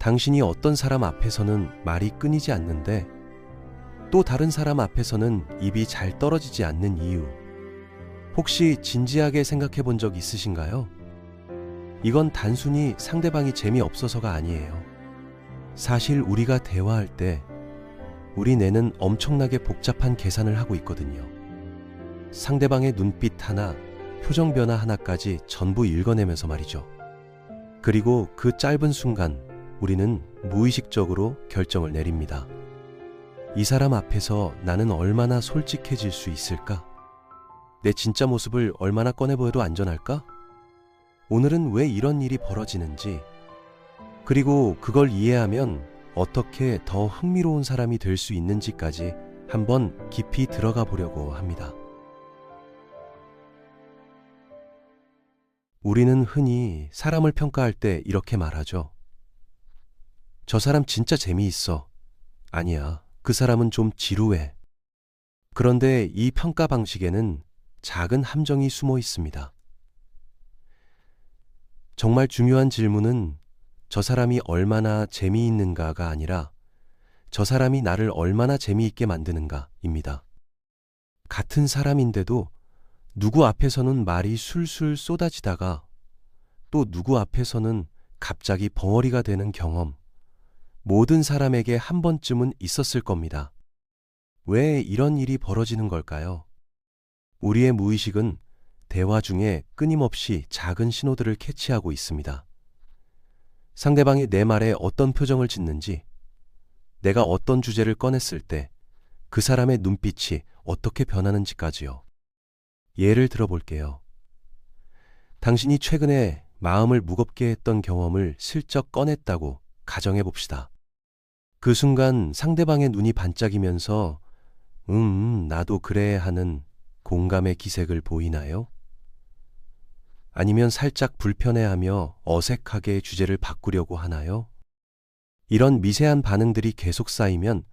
당신이 어떤 사람 앞에서는 말이 끊이지 않는데 또 다른 사람 앞에서는 입이 잘 떨어지지 않는 이유, 혹시 진지하게 생각해 본 적 있으신가요? 이건 단순히 상대방이 재미없어서가 아니에요. 사실 우리가 대화할 때 우리 뇌는 엄청나게 복잡한 계산을 하고 있거든요. 상대방의 눈빛 하나, 표정 변화 하나까지 전부 읽어내면서 말이죠. 그리고 그 짧은 순간 우리는 무의식적으로 결정을 내립니다. 이 사람 앞에서 나는 얼마나 솔직해질 수 있을까? 내 진짜 모습을 얼마나 꺼내보여도 안전할까? 오늘은 왜 이런 일이 벌어지는지, 그리고 그걸 이해하면 어떻게 더 흥미로운 사람이 될 수 있는지까지 한번 깊이 들어가 보려고 합니다. 우리는 흔히 사람을 평가할 때 이렇게 말하죠. 저 사람 진짜 재미있어. 아니야, 그 사람은 좀 지루해. 그런데 이 평가 방식에는 작은 함정이 숨어 있습니다. 정말 중요한 질문은 저 사람이 얼마나 재미있는가가 아니라 저 사람이 나를 얼마나 재미있게 만드는가입니다. 같은 사람인데도 누구 앞에서는 말이 술술 쏟아지다가 또 누구 앞에서는 갑자기 벙어리가 되는 경험, 모든 사람에게 한 번쯤은 있었을 겁니다. 왜 이런 일이 벌어지는 걸까요? 우리의 무의식은 대화 중에 끊임없이 작은 신호들을 캐치하고 있습니다. 상대방이 내 말에 어떤 표정을 짓는지, 내가 어떤 주제를 꺼냈을 때 그 사람의 눈빛이 어떻게 변하는지까지요. 예를 들어볼게요. 당신이 최근에 마음을 무겁게 했던 경험을 슬쩍 꺼냈다고 가정해 봅시다. 그 순간 상대방의 눈이 반짝이면서 나도 그래 하는 공감의 기색을 보이나요? 아니면 살짝 불편해하며 어색하게 주제를 바꾸려고 하나요? 이런 미세한 반응들이 계속 쌓이면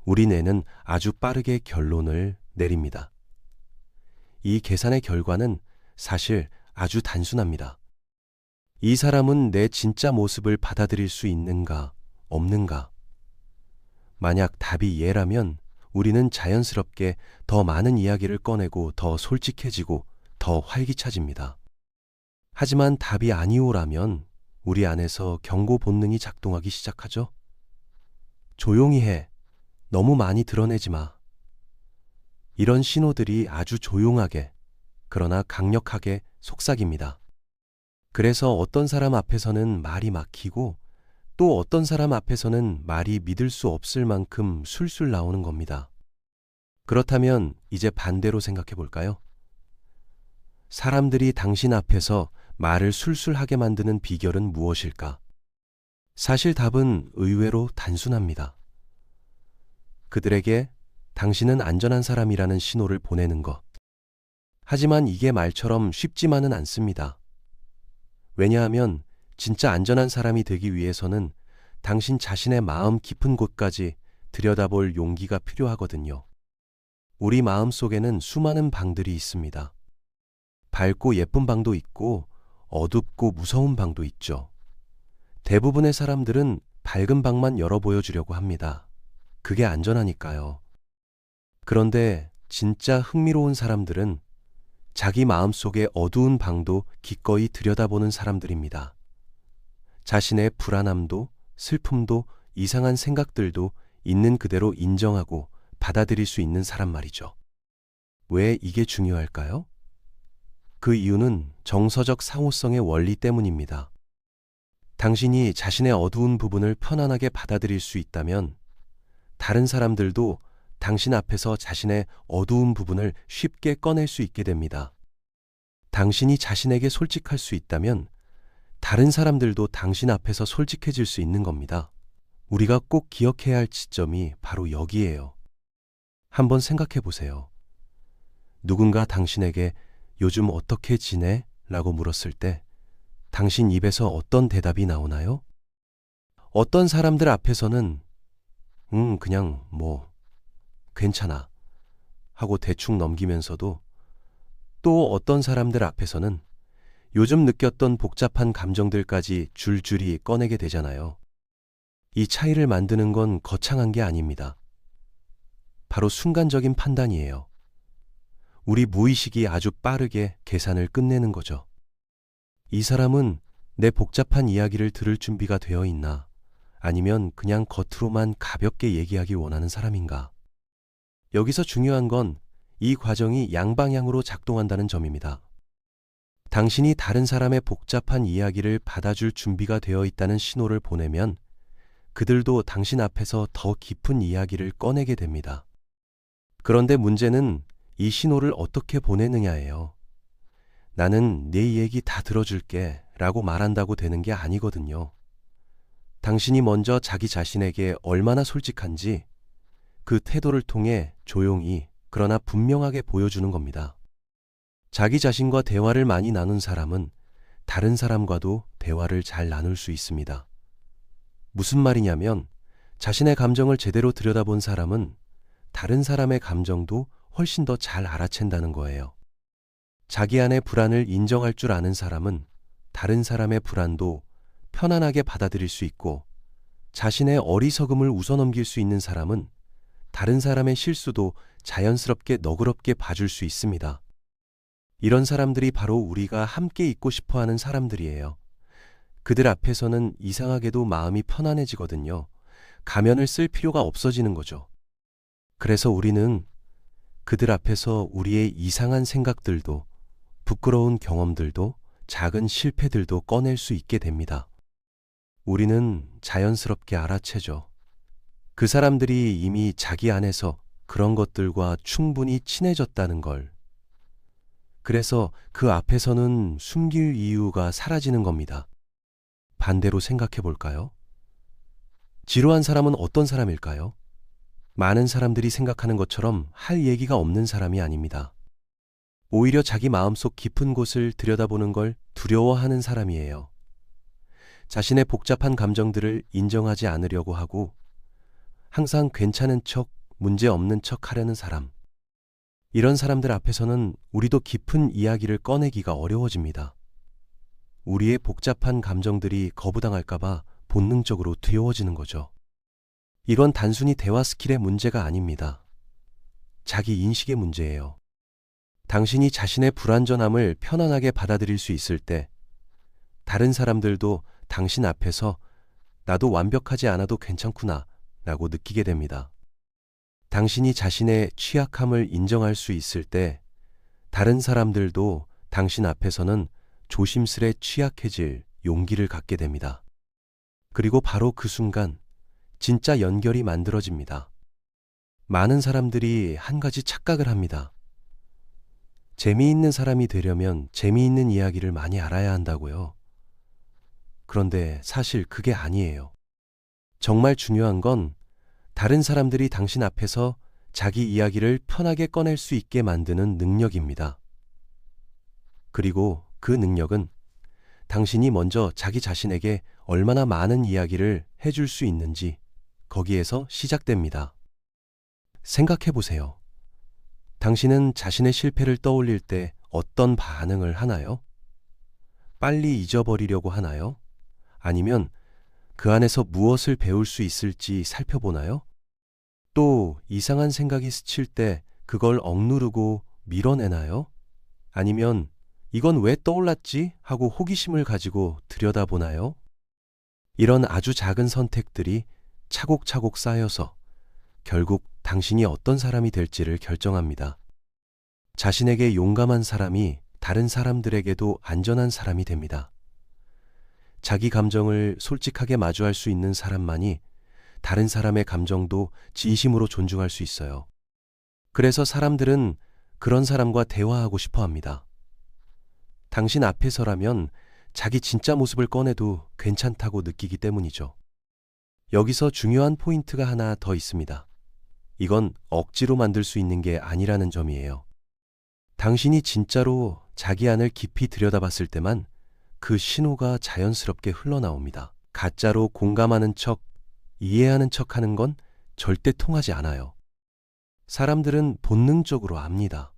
우리 뇌는 아주 빠르게 결론을 내립니다. 이 계산의 결과는 사실 아주 단순합니다. 이 사람은 내 진짜 모습을 받아들일 수 있는가, 없는가? 만약 답이 예라면 우리는 자연스럽게 더 많은 이야기를 꺼내고 더 솔직해지고 더 활기차집니다. 하지만 답이 아니오라면 우리 안에서 경고 본능이 작동하기 시작하죠. 조용히 해. 너무 많이 드러내지 마. 이런 신호들이 아주 조용하게, 그러나 강력하게 속삭입니다. 그래서 어떤 사람 앞에서는 말이 막히고 또 어떤 사람 앞에서는 말이 믿을 수 없을 만큼 술술 나오는 겁니다. 그렇다면 이제 반대로 생각해 볼까요? 사람들이 당신 앞에서 말을 술술하게 만드는 비결은 무엇일까? 사실 답은 의외로 단순합니다. 그들에게 당신은 안전한 사람이라는 신호를 보내는 것. 하지만 이게 말처럼 쉽지만은 않습니다. 왜냐하면 진짜 안전한 사람이 되기 위해서는 당신 자신의 마음 깊은 곳까지 들여다볼 용기가 필요하거든요. 우리 마음 속에는 수많은 방들이 있습니다. 밝고 예쁜 방도 있고 어둡고 무서운 방도 있죠. 대부분의 사람들은 밝은 방만 열어 보여주려고 합니다. 그게 안전하니까요. 그런데 진짜 흥미로운 사람들은 자기 마음속의 어두운 방도 기꺼이 들여다보는 사람들입니다. 자신의 불안함도 슬픔도 이상한 생각들도 있는 그대로 인정하고 받아들일 수 있는 사람 말이죠. 왜 이게 중요할까요? 그 이유는 정서적 상호성의 원리 때문입니다. 당신이 자신의 어두운 부분을 편안하게 받아들일 수 있다면 다른 사람들도 당신 앞에서 자신의 어두운 부분을 쉽게 꺼낼 수 있게 됩니다. 당신이 자신에게 솔직할 수 있다면 다른 사람들도 당신 앞에서 솔직해질 수 있는 겁니다. 우리가 꼭 기억해야 할 지점이 바로 여기예요. 한번 생각해 보세요. 누군가 당신에게 요즘 어떻게 지내? 라고 물었을 때 당신 입에서 어떤 대답이 나오나요? 어떤 사람들 앞에서는 그냥 괜찮아 하고 대충 넘기면서도 또 어떤 사람들 앞에서는 요즘 느꼈던 복잡한 감정들까지 줄줄이 꺼내게 되잖아요. 이 차이를 만드는 건 거창한 게 아닙니다. 바로 순간적인 판단이에요. 우리 무의식이 아주 빠르게 계산을 끝내는 거죠. 이 사람은 내 복잡한 이야기를 들을 준비가 되어 있나? 아니면 그냥 겉으로만 가볍게 얘기하기 원하는 사람인가? 여기서 중요한 건 이 과정이 양방향으로 작동한다는 점입니다. 당신이 다른 사람의 복잡한 이야기를 받아줄 준비가 되어 있다는 신호를 보내면 그들도 당신 앞에서 더 깊은 이야기를 꺼내게 됩니다. 그런데 문제는 이 신호를 어떻게 보내느냐예요. 나는 네 얘기 다 들어줄게 라고 말한다고 되는 게 아니거든요. 당신이 먼저 자기 자신에게 얼마나 솔직한지 그 태도를 통해 조용히 그러나 분명하게 보여주는 겁니다. 자기 자신과 대화를 많이 나눈 사람은 다른 사람과도 대화를 잘 나눌 수 있습니다. 무슨 말이냐면 자신의 감정을 제대로 들여다본 사람은 다른 사람의 감정도 훨씬 더 잘 알아챈다는 거예요. 자기 안의 불안을 인정할 줄 아는 사람은 다른 사람의 불안도 편안하게 받아들일 수 있고 자신의 어리석음을 웃어넘길 수 있는 사람은 다른 사람의 실수도 자연스럽게 너그럽게 봐줄 수 있습니다. 이런 사람들이 바로 우리가 함께 있고 싶어 하는 사람들이에요. 그들 앞에서는 이상하게도 마음이 편안해지거든요. 가면을 쓸 필요가 없어지는 거죠. 그래서 우리는 그들 앞에서 우리의 이상한 생각들도 부끄러운 경험들도 작은 실패들도 꺼낼 수 있게 됩니다. 우리는 자연스럽게 알아채죠. 그 사람들이 이미 자기 안에서 그런 것들과 충분히 친해졌다는 걸. 그래서 그 앞에서는 숨길 이유가 사라지는 겁니다. 반대로 생각해 볼까요? 지루한 사람은 어떤 사람일까요? 많은 사람들이 생각하는 것처럼 할 얘기가 없는 사람이 아닙니다. 오히려 자기 마음속 깊은 곳을 들여다보는 걸 두려워하는 사람이에요. 자신의 복잡한 감정들을 인정하지 않으려고 하고 항상 괜찮은 척, 문제 없는 척 하려는 사람. 이런 사람들 앞에서는 우리도 깊은 이야기를 꺼내기가 어려워집니다. 우리의 복잡한 감정들이 거부당할까봐 본능적으로 두려워지는 거죠. 이건 단순히 대화 스킬의 문제가 아닙니다. 자기 인식의 문제예요. 당신이 자신의 불완전함을 편안하게 받아들일 수 있을 때 다른 사람들도 당신 앞에서 나도 완벽하지 않아도 괜찮구나 라고 느끼게 됩니다. 당신이 자신의 취약함을 인정할 수 있을 때 다른 사람들도 당신 앞에서는 조심스레 취약해질 용기를 갖게 됩니다. 그리고 바로 그 순간 진짜 연결이 만들어집니다. 많은 사람들이 한 가지 착각을 합니다. 재미있는 사람이 되려면 재미있는 이야기를 많이 알아야 한다고요. 그런데 사실 그게 아니에요. 정말 중요한 건 다른 사람들이 당신 앞에서 자기 이야기를 편하게 꺼낼 수 있게 만드는 능력입니다. 그리고 그 능력은 당신이 먼저 자기 자신에게 얼마나 많은 이야기를 해줄 수 있는지 거기에서 시작됩니다. 생각해 보세요. 당신은 자신의 실패를 떠올릴 때 어떤 반응을 하나요? 빨리 잊어버리려고 하나요? 아니면 그 안에서 무엇을 배울 수 있을지 살펴보나요? 또 이상한 생각이 스칠 때 그걸 억누르고 밀어내나요? 아니면 이건 왜 떠올랐지? 하고 호기심을 가지고 들여다보나요? 이런 아주 작은 선택들이 차곡차곡 쌓여서 결국 당신이 어떤 사람이 될지를 결정합니다. 자신에게 용감한 사람이 다른 사람들에게도 안전한 사람이 됩니다. 자기 감정을 솔직하게 마주할 수 있는 사람만이 다른 사람의 감정도 진심으로 존중할 수 있어요. 그래서 사람들은 그런 사람과 대화하고 싶어 합니다. 당신 앞에서라면 자기 진짜 모습을 꺼내도 괜찮다고 느끼기 때문이죠. 여기서 중요한 포인트가 하나 더 있습니다. 이건 억지로 만들 수 있는 게 아니라는 점이에요. 당신이 진짜로 자기 안을 깊이 들여다봤을 때만 그 신호가 자연스럽게 흘러나옵니다. 가짜로 공감하는 척, 이해하는 척 하는 건 절대 통하지 않아요. 사람들은 본능적으로 압니다.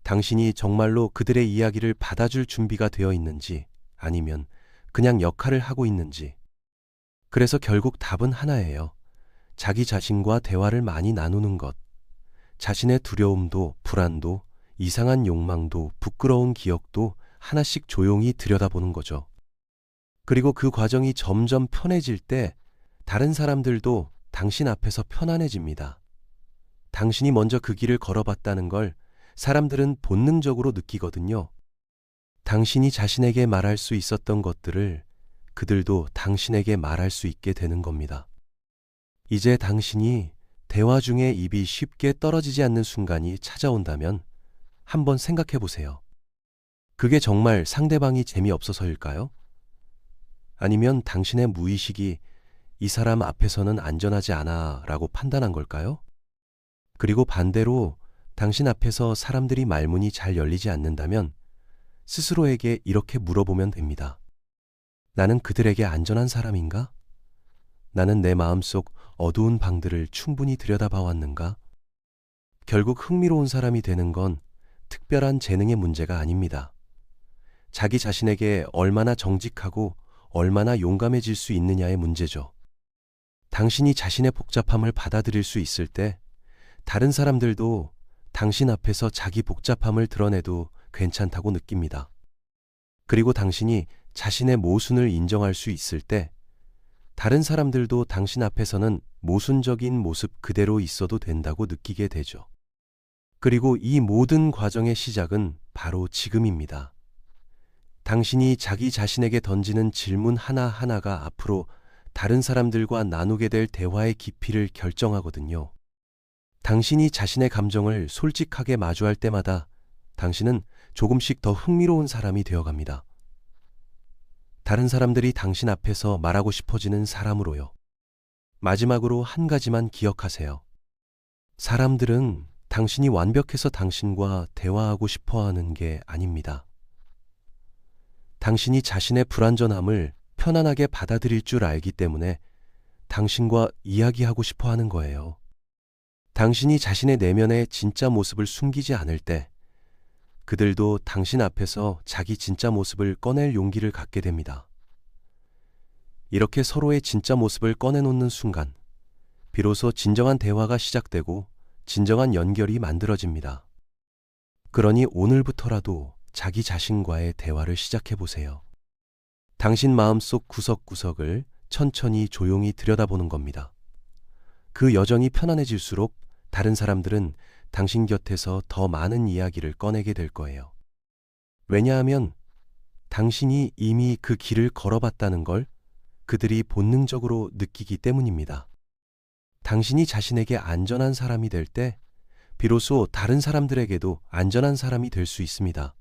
당신이 정말로 그들의 이야기를 받아줄 준비가 되어 있는지 아니면 그냥 역할을 하고 있는지. 그래서 결국 답은 하나예요. 자기 자신과 대화를 많이 나누는 것. 자신의 두려움도, 불안도, 이상한 욕망도, 부끄러운 기억도 하나씩 조용히 들여다보는 거죠. 그리고 그 과정이 점점 편해질 때 다른 사람들도 당신 앞에서 편안해집니다. 당신이 먼저 그 길을 걸어봤다는 걸 사람들은 본능적으로 느끼거든요. 당신이 자신에게 말할 수 있었던 것들을 그들도 당신에게 말할 수 있게 되는 겁니다. 이제 당신이 대화 중에 입이 쉽게 떨어지지 않는 순간이 찾아온다면 한번 생각해 보세요. 그게 정말 상대방이 재미없어서일까요? 아니면 당신의 무의식이 이 사람 앞에서는 안전하지 않아 라고 판단한 걸까요? 그리고 반대로 당신 앞에서 사람들이 말문이 잘 열리지 않는다면 스스로에게 이렇게 물어보면 됩니다. 나는 그들에게 안전한 사람인가? 나는 내 마음속 어두운 방들을 충분히 들여다봐 왔는가? 결국 흥미로운 사람이 되는 건 특별한 재능의 문제가 아닙니다. 자기 자신에게 얼마나 정직하고 얼마나 용감해질 수 있느냐의 문제죠. 당신이 자신의 복잡함을 받아들일 수 있을 때 다른 사람들도 당신 앞에서 자기 복잡함을 드러내도 괜찮다고 느낍니다. 그리고 당신이 자신의 모순을 인정할 수 있을 때 다른 사람들도 당신 앞에서는 모순적인 모습 그대로 있어도 된다고 느끼게 되죠. 그리고 이 모든 과정의 시작은 바로 지금입니다. 당신이 자기 자신에게 던지는 질문 하나하나가 앞으로 다른 사람들과 나누게 될 대화의 깊이를 결정하거든요. 당신이 자신의 감정을 솔직하게 마주할 때마다 당신은 조금씩 더 흥미로운 사람이 되어갑니다. 다른 사람들이 당신 앞에서 말하고 싶어지는 사람으로요. 마지막으로 한 가지만 기억하세요. 사람들은 당신이 완벽해서 당신과 대화하고 싶어 하는 게 아닙니다. 당신이 자신의 불완전함을 편안하게 받아들일 줄 알기 때문에 당신과 이야기하고 싶어 하는 거예요. 당신이 자신의 내면의 진짜 모습을 숨기지 않을 때 그들도 당신 앞에서 자기 진짜 모습을 꺼낼 용기를 갖게 됩니다. 이렇게 서로의 진짜 모습을 꺼내놓는 순간 비로소 진정한 대화가 시작되고 진정한 연결이 만들어집니다. 그러니 오늘부터라도 자기 자신과의 대화를 시작해 보세요. 당신 마음속 구석구석을 천천히 조용히 들여다보는 겁니다. 그 여정이 편안해질수록 다른 사람들은 당신 곁에서 더 많은 이야기를 꺼내게 될 거예요. 왜냐하면 당신이 이미 그 길을 걸어봤다는 걸 그들이 본능적으로 느끼기 때문입니다. 당신이 자신에게 안전한 사람이 될 때 비로소 다른 사람들에게도 안전한 사람이 될 수 있습니다.